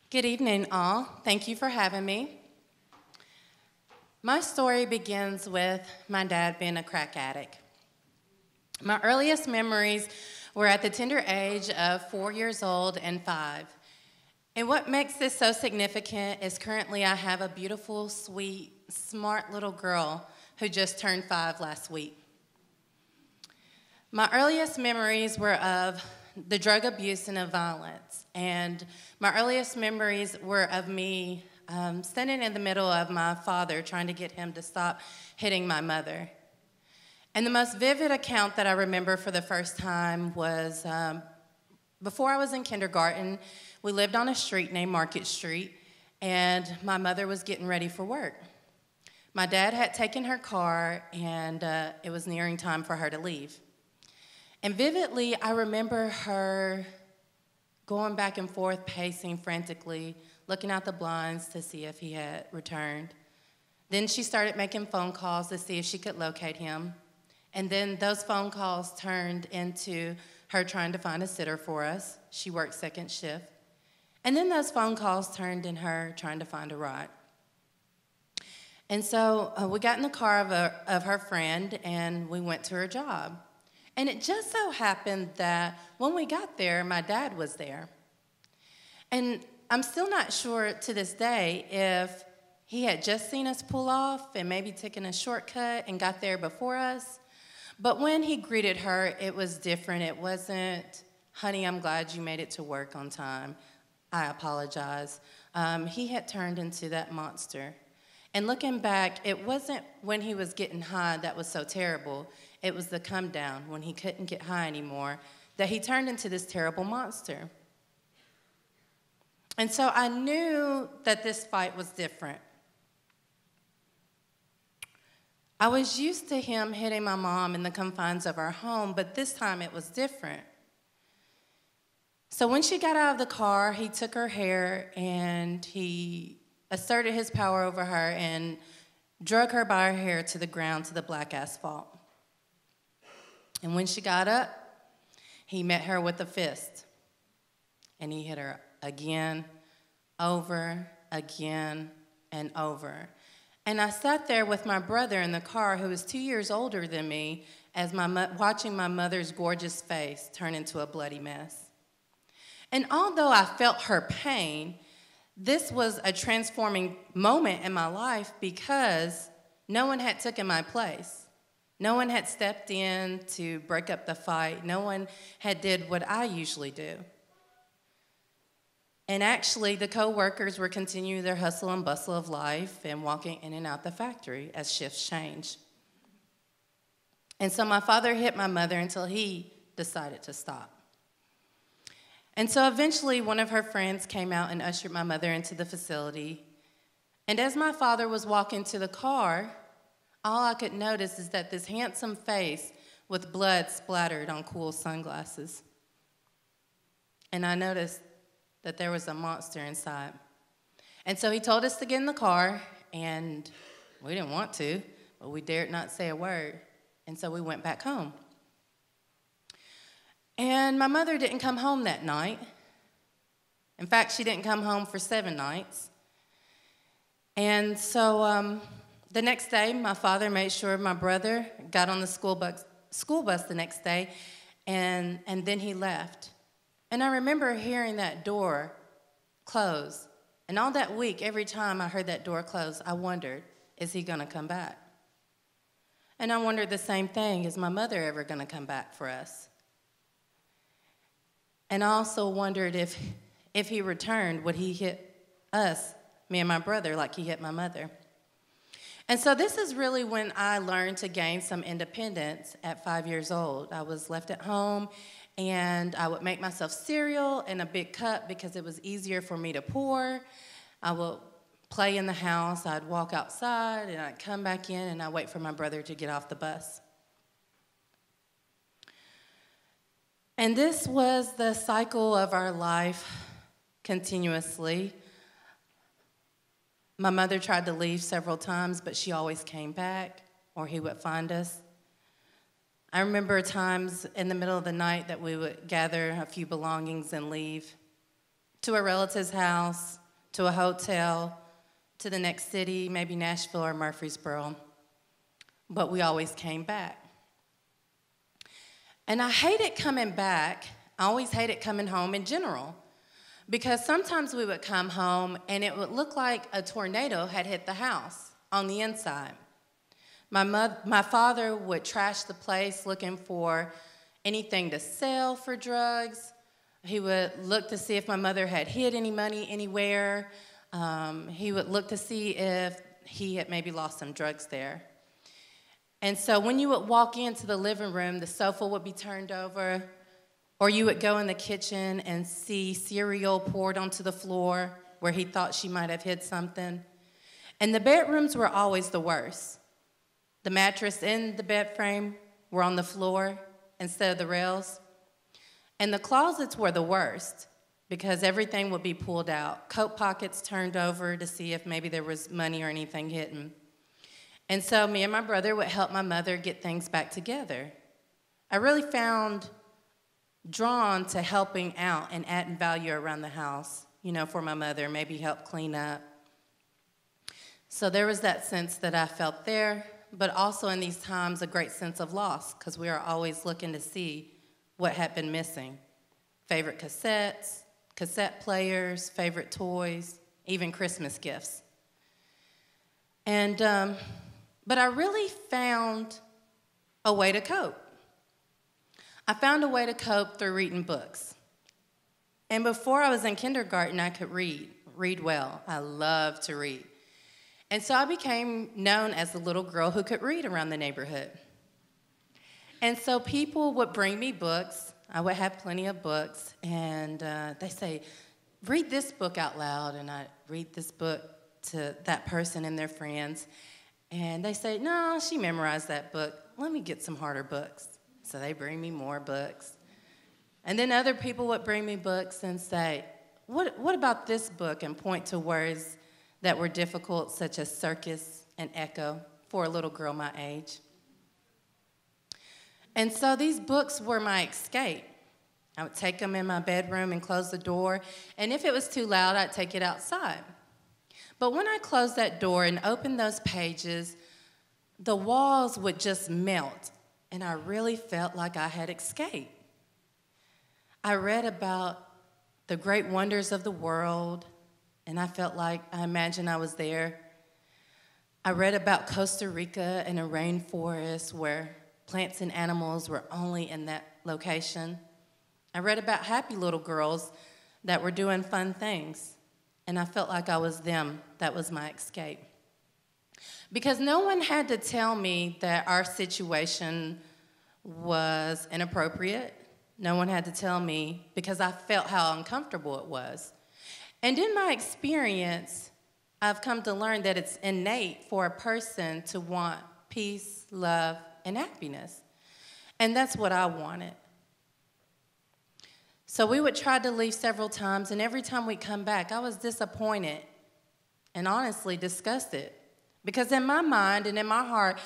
Good evening, all. Thank you for having me. My story begins with my dad being a crack addict. My earliest memories were at the tender age of 4 years old and 5. And what makes this so significant is currently I have a beautiful, sweet, smart little girl who just turned 5 last week. My earliest memories were of the drug abuse and of violence. And my earliest memories were of me standing in the middle of my father trying to get him to stop hitting my mother. And the most vivid account that I remember for the first time was before I was in kindergarten. We lived on a street named Market Street, and my mother was getting ready for work. My dad had taken her car, and it was nearing time for her to leave. And vividly, I remember her going back and forth, pacing frantically, looking out the blinds to see if he had returned. Then she started making phone calls to see if she could locate him. And then those phone calls turned into her trying to find a sitter for us. She worked second shift. And then those phone calls turned in her trying to find a ride. And so we got in the car of her friend, and we went to her job. And it just so happened that when we got there, my dad was there. And I'm still not sure to this day if he had just seen us pull off and maybe taken a shortcut and got there before us. But when he greeted her, it was different. It wasn't, "Honey, I'm glad you made it to work on time. I apologize." He had turned into that monster. And looking back, it wasn't when he was getting high that was so terrible. It was the come down, when he couldn't get high anymore, that he turned into this terrible monster. And so I knew that this fight was different. I was used to him hitting my mom in the confines of our home, but this time it was different. So when she got out of the car, he took her hair and he asserted his power over her and drug her by her hair to the ground, to the black asphalt. And when she got up, he met her with a fist. And he hit her again, over, again, and over. And I sat there with my brother in the car, who was 2 years older than me, as watching my mother's gorgeous face turn into a bloody mess. And although I felt her pain, this was a transforming moment in my life because no one had taken my place. No one had stepped in to break up the fight. No one had did what I usually do. And actually, the co-workers were continuing their hustle and bustle of life and walking in and out the factory as shifts changed. And so my father hit my mother until he decided to stop. And so eventually, one of her friends came out and ushered my mother into the facility. And as my father was walking to the car, all I could notice is that this handsome face with blood splattered on cool sunglasses. And I noticed that there was a monster inside. And so he told us to get in the car, and we didn't want to, but we dared not say a word. And so we went back home. And my mother didn't come home that night. In fact, she didn't come home for 7 nights. And so the next day, my father made sure my brother got on the school bus the next day, and then he left. And I remember hearing that door close. And all that week, every time I heard that door close, I wondered, is he going to come back? And I wondered the same thing, is my mother ever going to come back for us? And I also wondered if he returned, would he hit us, me and my brother, like he hit my mother? And so this is really when I learned to gain some independence at 5 years old. I was left at home, and I would make myself cereal in a big cup because it was easier for me to pour. I would play in the house. I'd walk outside, and I'd come back in, and I'd wait for my brother to get off the bus. And this was the cycle of our life continuously. My mother tried to leave several times, but she always came back, or he would find us. I remember times in the middle of the night that we would gather a few belongings and leave to a relative's house, to a hotel, to the next city, maybe Nashville or Murfreesboro. But we always came back. And I hated coming back. I always hated coming home in general, because sometimes we would come home and it would look like a tornado had hit the house on the inside. My father would trash the place looking for anything to sell for drugs. He would look to see if my mother had hid any money anywhere. He would look to see if he had maybe lost some drugs there. And so when you would walk into the living room, the sofa would be turned over, or you would go in the kitchen and see cereal poured onto the floor where he thought she might have hid something. And the bedrooms were always the worst. The mattress in the bed frame were on the floor instead of the rails. And the closets were the worst because everything would be pulled out. Coat pockets turned over to see if maybe there was money or anything hidden. And so me and my brother would help my mother get things back together. I really found drawn to helping out and adding value around the house, for my mother, maybe help clean up. So there was that sense that I felt there, but also in these times a great sense of loss, because we are always looking to see what had been missing. Favorite cassettes, cassette players, favorite toys, even Christmas gifts. And but I really found a way to cope. I found a way to cope through reading books. And before I was in kindergarten, I could read well. I loved to read. And so I became known as the little girl who could read around the neighborhood. And so people would bring me books. I would have plenty of books. And they say, read this book out loud. And I read this book to that person and their friends. And they say, no, she memorized that book. Let me get some harder books. So they bring me more books. And then other people would bring me books and say, what about this book? And point to words that were difficult, such as circus and echo, for a little girl my age. And so these books were my escape. I would take them in my bedroom and close the door. And if it was too loud, I'd take it outside. But when I closed that door and opened those pages, the walls would just melt. And I really felt like I had escaped. I read about the great wonders of the world, and I felt like I imagined I was there. I read about Costa Rica and a rainforest where plants and animals were only in that location. I read about happy little girls that were doing fun things, and I felt like I was them. That was my escape. Because no one had to tell me that our situation was inappropriate. No one had to tell me, because I felt how uncomfortable it was. And in my experience, I've come to learn that it's innate for a person to want peace, love, and happiness. And that's what I wanted. So we would try to leave several times, and every time we'd come back, I was disappointed and honestly disgusted. Because in my mind and in my heart,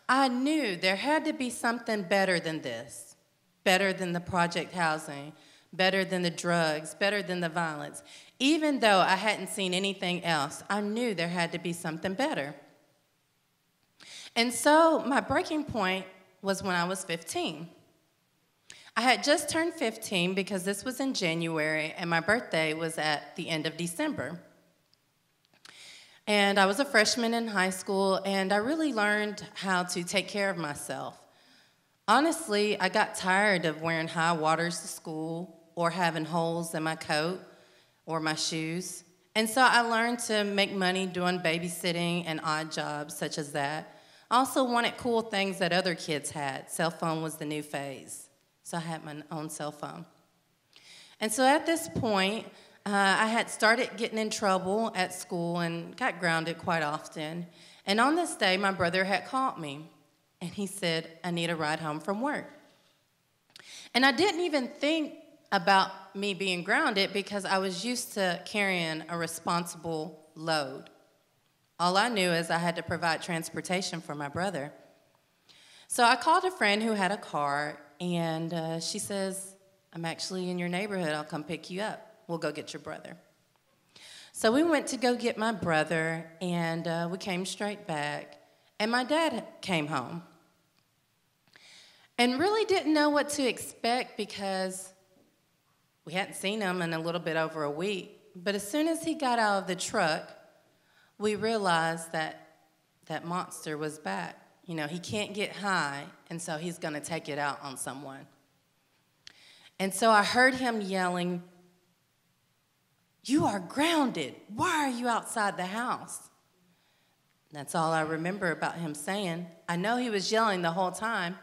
I knew there had to be something better than this, better than the project housing, better than the drugs, better than the violence. Even though I hadn't seen anything else, I knew there had to be something better. And so my breaking point was when I was 15. I had just turned 15 because this was in January, and my birthday was at the end of December. And I was a freshman in high school, and I really learned how to take care of myself. Honestly, I got tired of wearing high waters to school or having holes in my coat or my shoes. And so I learned to make money doing babysitting and odd jobs such as that. I also wanted cool things that other kids had. Cell phone was the new phase. So I had my own cell phone. And so at this point, I had started getting in trouble at school and got grounded quite often. And on this day, my brother had called me, and he said, I need a ride home from work. And I didn't even think about me being grounded because I was used to carrying a responsible load. All I knew is I had to provide transportation for my brother. So I called a friend who had a car, and she says, I'm actually in your neighborhood. I'll come pick you up. we'll go get your brother. So we went to go get my brother, and we came straight back, and my dad came home. And really didn't know what to expect because we hadn't seen him in a little bit over a week. But as soon as he got out of the truck, we realized that that monster was back. You know, he can't get high, and so he's going to take it out on someone. And so I heard him yelling, "You are grounded. Why are you outside the house?" That's all I remember about him saying. I know he was yelling the whole time.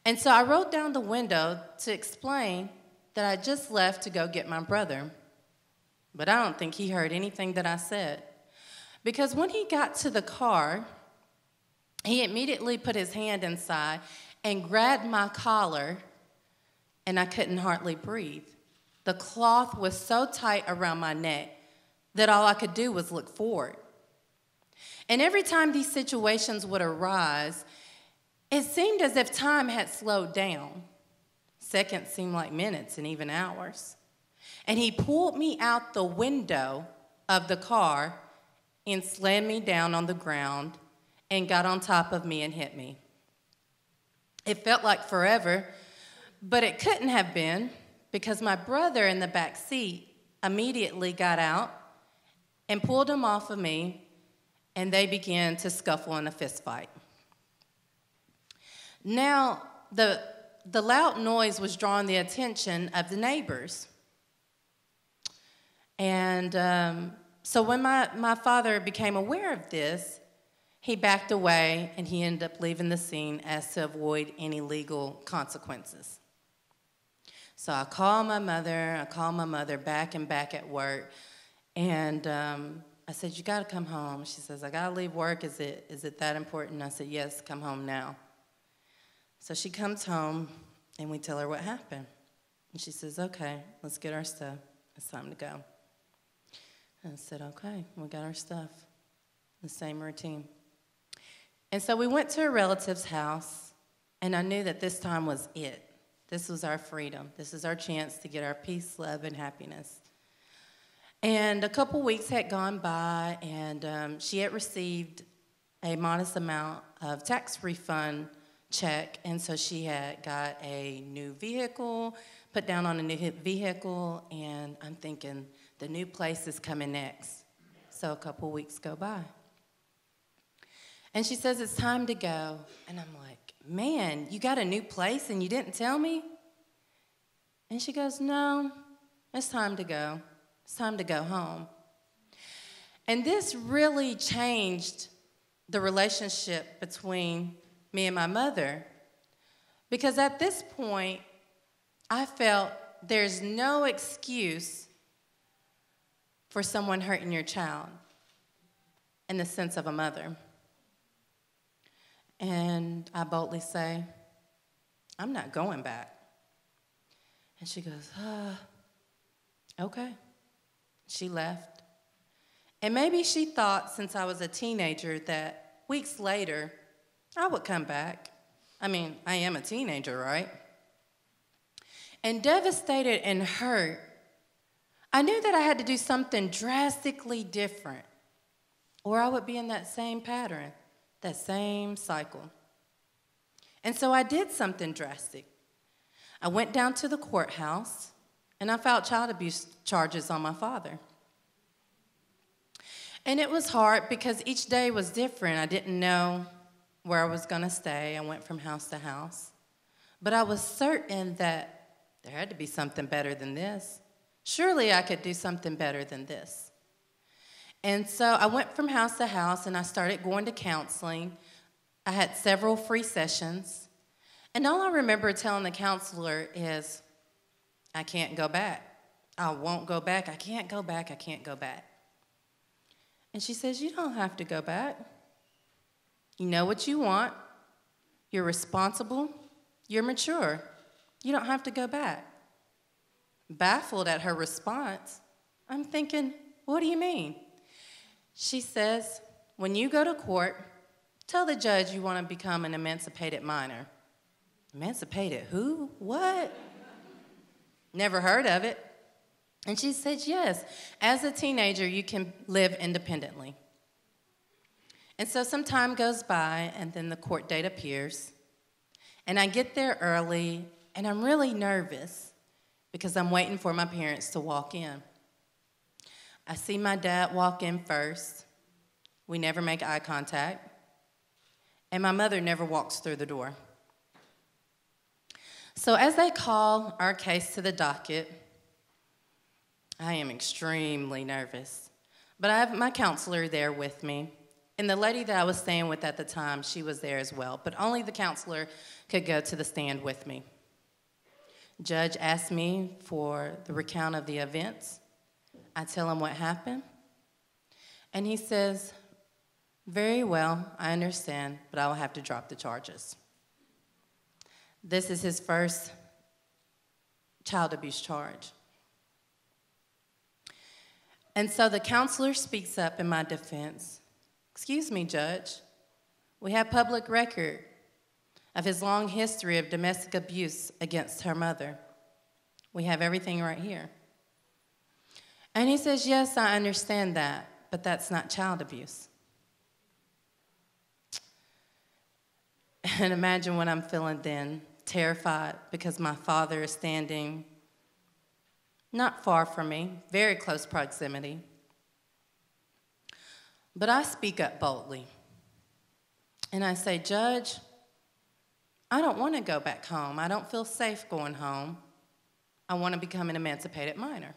And so I rolled down the window to explain that I just left to go get my brother. But I don't think he heard anything that I said. Because when he got to the car, he immediately put his hand inside and grabbed my collar, and I couldn't hardly breathe. The cloth was so tight around my neck that all I could do was look forward. And every time these situations would arise, it seemed as if time had slowed down. Seconds seemed like minutes and even hours. And he pulled me out the window of the car and slammed me down on the ground and got on top of me and hit me. It felt like forever, but it couldn't have been because my brother in the back seat immediately got out and pulled him off of me, and they began to scuffle in a fist fight. Now, the loud noise was drawing the attention of the neighbors. And so when my father became aware of this, he backed away, and he ended up leaving the scene as to avoid any legal consequences. So I called my mother back at work, and I said, "You got to come home." She says, "I got to leave work. Is it that important?" I said, "Yes, come home now." So she comes home, and we tell her what happened. And she says, "Okay, let's get our stuff. It's time to go." And I said, "Okay, we got our stuff." The same routine. And so we went to a relative's house, and I knew that this time was it. This was our freedom. This is our chance to get our peace, love, and happiness. And a couple weeks had gone by, and she had received a modest amount of tax refund check, and so she had got a new vehicle, put down on a new vehicle, and I'm thinking the new place is coming next. So a couple weeks go by. And she says, "It's time to go." And I'm like, "Man, you got a new place and you didn't tell me?" And she goes, "No, it's time to go. It's time to go home." And this really changed the relationship between me and my mother, because at this point, I felt there's no excuse for someone hurting your child in the sense of a mother. And I boldly say, "I'm not going back." And she goes, "Okay." She left. And maybe she thought, since I was a teenager, that weeks later, I would come back. I mean, I am a teenager, right? And devastated and hurt, I knew that I had to do something drastically different, or I would be in that same pattern, that same cycle. And so I did something drastic. I went down to the courthouse, and I filed child abuse charges on my father. And it was hard because each day was different. I didn't know where I was going to stay. I went from house to house. But I was certain that there had to be something better than this. Surely I could do something better than this. And so I went from house to house, and I started going to counseling. I had several free sessions. And all I remember telling the counselor is, "I can't go back. I won't go back. I can't go back. I can't go back." And she says, "You don't have to go back. You know what you want. You're responsible. You're mature. You don't have to go back." Baffled at her response, I'm thinking, "What do you mean?" She says, "When you go to court, tell the judge you want to become an emancipated minor." Emancipated who? What? Never heard of it. And she said, yes, as a teenager, you can live independently. And so some time goes by, and then the court date appears. And I get there early, and I'm really nervous because I'm waiting for my parents to walk in. I see my dad walk in first. We never make eye contact. And my mother never walks through the door. So as they call our case to the docket, I am extremely nervous. But I have my counselor there with me. And the lady that I was staying with at the time, she was there as well. But only the counselor could go to the stand with me. Judge asked me for the recount of the events. I tell him what happened. And he says, very well, I understand, but I will have to drop the charges. This is his first child abuse charge. And so the counselor speaks up in my defense. Excuse me, Judge. We have public record of his long history of domestic abuse against her mother. We have everything right here. And he says, yes, I understand that, but that's not child abuse. And imagine what I'm feeling then, terrified because my father is standing not far from me, very close proximity. But I speak up boldly. And I say, Judge, I don't want to go back home. I don't feel safe going home. I want to become an emancipated minor.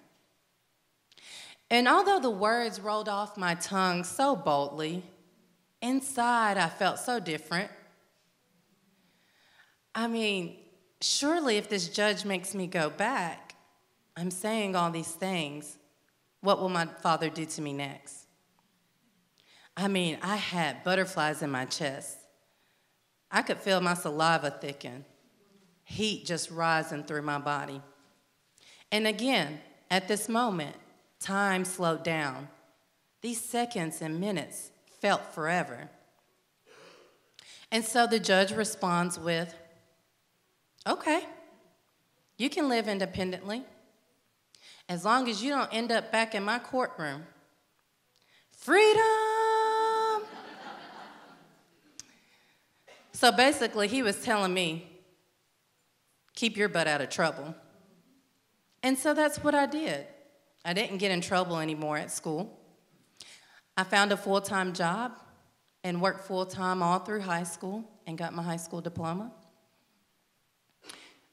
And although the words rolled off my tongue so boldly, inside I felt so different. I mean, surely if this judge makes me go back, I'm saying all these things, what will my father do to me next? I mean, I had butterflies in my chest. I could feel my saliva thicken, heat just rising through my body. And again, at this moment, time slowed down. These seconds and minutes felt forever. And so the judge responds with, okay, you can live independently as long as you don't end up back in my courtroom. Freedom! So basically, he was telling me, keep your butt out of trouble. And so that's what I did. I didn't get in trouble anymore at school. I found a full-time job and worked full-time all through high school and got my high school diploma.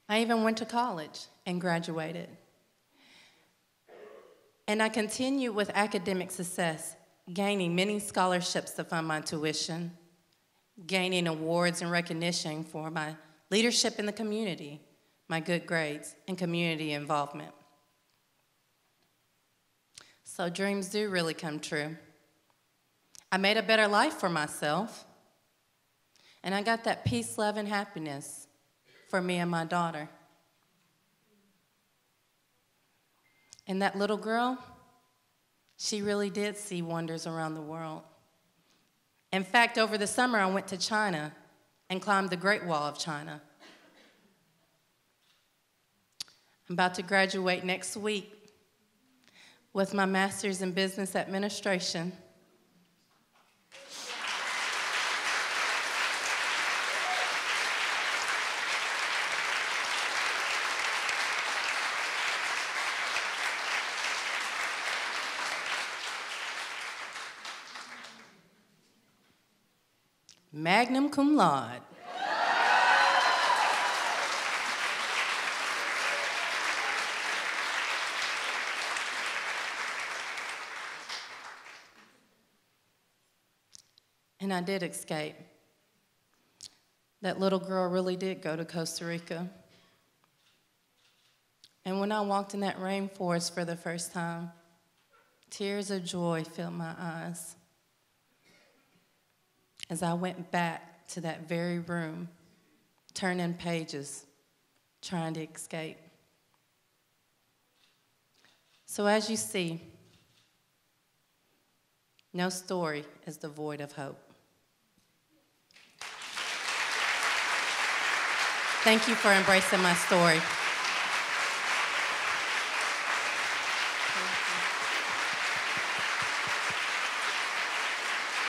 I even went to college and graduated. And I continued with academic success, gaining many scholarships to fund my tuition, gaining awards and recognition for my leadership in the community, my good grades, and community involvement. So dreams do really come true. I made a better life for myself, and I got that peace, love, and happiness for me and my daughter. And that little girl, she really did see wonders around the world. In fact, over the summer, I went to China and climbed the Great Wall of China. I'm about to graduate next week with my master's in business administration. Magna cum laude. And I did escape. That little girl really did go to Costa Rica. And when I walked in that rainforest for the first time, tears of joy filled my eyes as I went back to that very room, turning pages, trying to escape. So as you see, no story is devoid of hope. Thank you for embracing my story.